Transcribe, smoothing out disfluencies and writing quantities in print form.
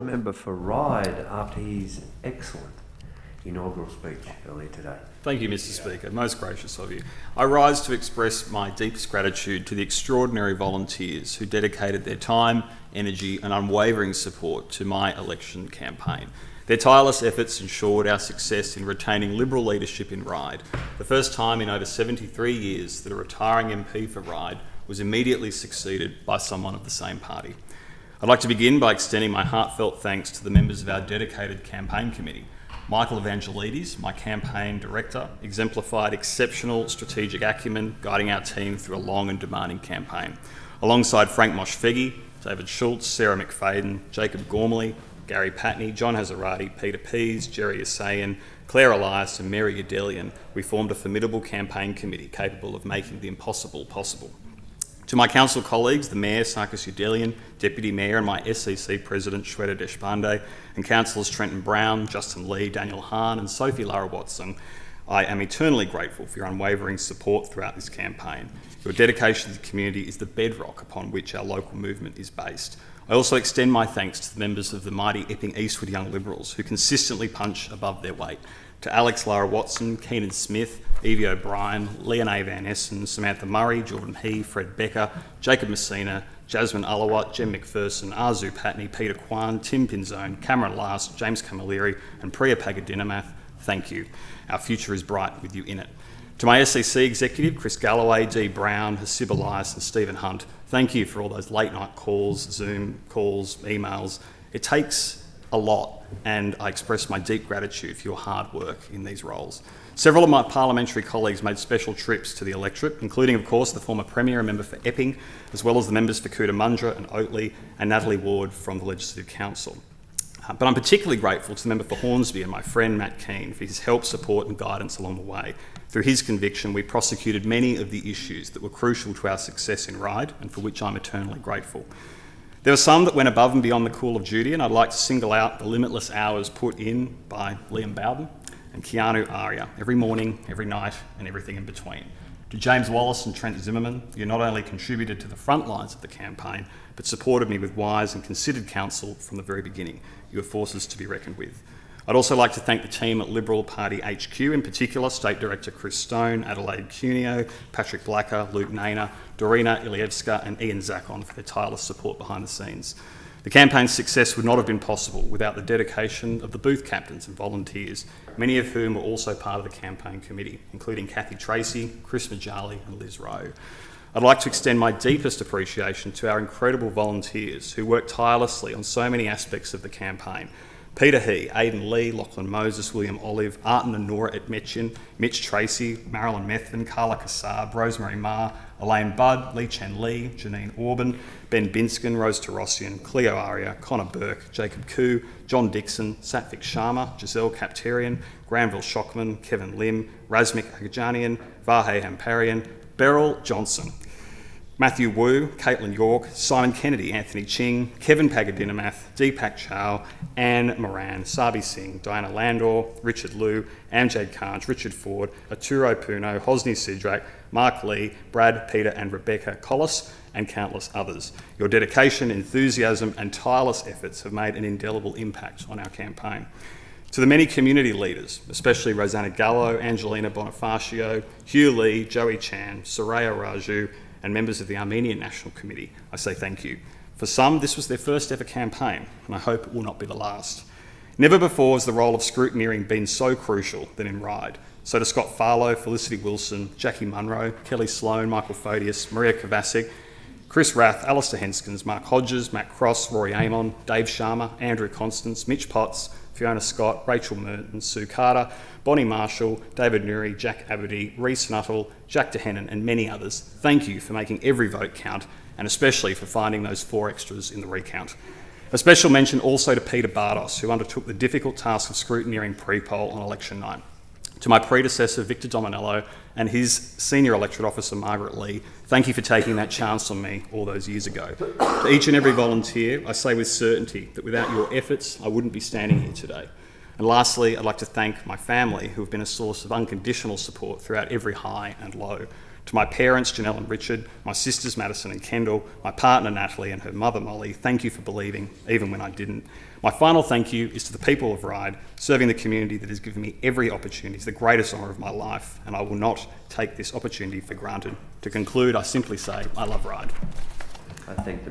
Member for Ryde after his excellent inaugural speech earlier today. Thank you, Mr. Speaker. Most gracious of you. I rise to express my deepest gratitude to the extraordinary volunteers who dedicated their time, energy and unwavering support to my election campaign. Their tireless efforts ensured our success in retaining Liberal leadership in Ryde, the first time in over 73 years that a retiring MP for Ryde was immediately succeeded by someone of the same party. I'd like to begin by extending my heartfelt thanks to the members of our dedicated campaign committee. Michael Evangelides, my campaign director, exemplified exceptional strategic acumen, guiding our team through a long and demanding campaign. Alongside Frank Moshfeghi, David Schultz, Sarah McFadden, Jacob Gormley, Gary Patney, John Hazarati, Peter Pease, Jerry Asayan, Claire Elias and Mary Udelian, we formed a formidable campaign committee capable of making the impossible possible. To my council colleagues, the Mayor, Sarkis Udelian, Deputy Mayor and my SCC President, Shweta Deshpande, and councillors Trenton Brown, Justin Lee, Daniel Hahn and Sophie Lara Watson, I am eternally grateful for your unwavering support throughout this campaign. Your dedication to the community is the bedrock upon which our local movement is based. I also extend my thanks to the members of the mighty Epping Eastwood Young Liberals who consistently punch above their weight. To Alex Lara Watson, Keenan Smith, Evie O'Brien, Leonie Van Essen, Samantha Murray, Jordan He, Fred Becker, Jacob Messina, Jasmine Alawat, Jem McPherson, Arzu Patney, Peter Kwan, Tim Pinzone, Cameron Last, James Camilleri and Priya Pagadinamath, thank you. Our future is bright with you in it. To my SCC executive, Chris Galloway, Dee Brown, Hasib Elias and Stephen Hunt, thank you for all those late night calls, Zoom calls, emails. It takes a lot and I express my deep gratitude for your hard work in these roles. Several of my parliamentary colleagues made special trips to the electorate, including of course the former Premier and member for Epping, as well as the members for Cootamundra and Oatley and Natalie Ward from the Legislative Council. But I'm particularly grateful to the member for Hornsby and my friend Matt Keane for his help, support and guidance along the way. Through his conviction, we prosecuted many of the issues that were crucial to our success in Ryde and for which I'm eternally grateful. There were some that went above and beyond the call of duty, and I'd like to single out the limitless hours put in by Liam Bowden and Keanu Aria, every morning, every night and everything in between. To James Wallace and Trent Zimmerman, you not only contributed to the front lines of the campaign, but supported me with wise and considered counsel from the very beginning. You are forces to be reckoned with. I'd also like to thank the team at Liberal Party HQ, in particular State Director Chris Stone, Adelaide Cuneo, Patrick Blacker, Luke Nainer, Dorina Ilievska and Ian Zakon for their tireless support behind the scenes. The campaign's success would not have been possible without the dedication of the booth captains and volunteers, many of whom were also part of the campaign committee, including Kathy Tracy, Chris Majali and Liz Rowe. I'd like to extend my deepest appreciation to our incredible volunteers who worked tirelessly on so many aspects of the campaign. Peter He, Aidan Lee, Lachlan Moses, William Olive, Artin and Nora Etmetchin, Mitch Tracy, Marilyn Methven, Carla Kassab, Rosemary Ma, Elaine Budd, Lee Chen Lee, Janine Orban, Ben Binskin, Rose Tarossian, Cleo Aria, Connor Burke, Jacob Koo, John Dixon, Satvik Sharma, Giselle Kapterian, Granville Shockman, Kevin Lim, Razmik Agajanian, Vahe Hamparian, Beryl Johnson, Matthew Wu, Caitlin York, Simon Kennedy, Anthony Ching, Kevin Pagadinamath, Deepak Chow, Anne Moran, Sabi Singh, Diana Landor, Richard Liu, Amjad Khanj, Richard Ford, Arturo Puno, Hosni Sidrak, Mark Lee, Brad, Peter and Rebecca Collis, and countless others. Your dedication, enthusiasm and tireless efforts have made an indelible impact on our campaign. To the many community leaders, especially Rosanna Gallo, Angelina Bonifacio, Hugh Lee, Joey Chan, Soraya Raju, and members of the Armenian National Committee, I say thank you. For some, this was their first ever campaign, and I hope it will not be the last. Never before has the role of scrutineering been so crucial than in Ryde. So to Scott Farlow, Felicity Wilson, Jackie Munro, Kelly Sloan, Michael Photius, Maria Kovacic, Chris Rath, Alistair Henskins, Mark Hodges, Matt Cross, Rory Amon, Dave Sharma, Andrew Constance, Mitch Potts, Fiona Scott, Rachel Merton, Sue Carter, Bonnie Marshall, David Nuri, Jack Aberdeen, Reece Nuttall, Jack DeHennon and many others, thank you for making every vote count and especially for finding those 4 extras in the recount. A special mention also to Peter Bardos, who undertook the difficult task of scrutineering pre-poll on election night. To my predecessor, Victor Dominello, and his senior electorate officer, Margaret Lee, thank you for taking that chance on me all those years ago. To each and every volunteer, I say with certainty that without your efforts, I wouldn't be standing here today. And lastly, I'd like to thank my family who have been a source of unconditional support throughout every high and low. To my parents, Janelle and Richard, my sisters, Madison and Kendall, my partner, Natalie, and her mother, Molly, thank you for believing, even when I didn't. My final thank you is to the people of Ryde, serving the community that has given me every opportunity. It's the greatest honour of my life, and I will not take this opportunity for granted. To conclude, I simply say, I love Ryde. I thank the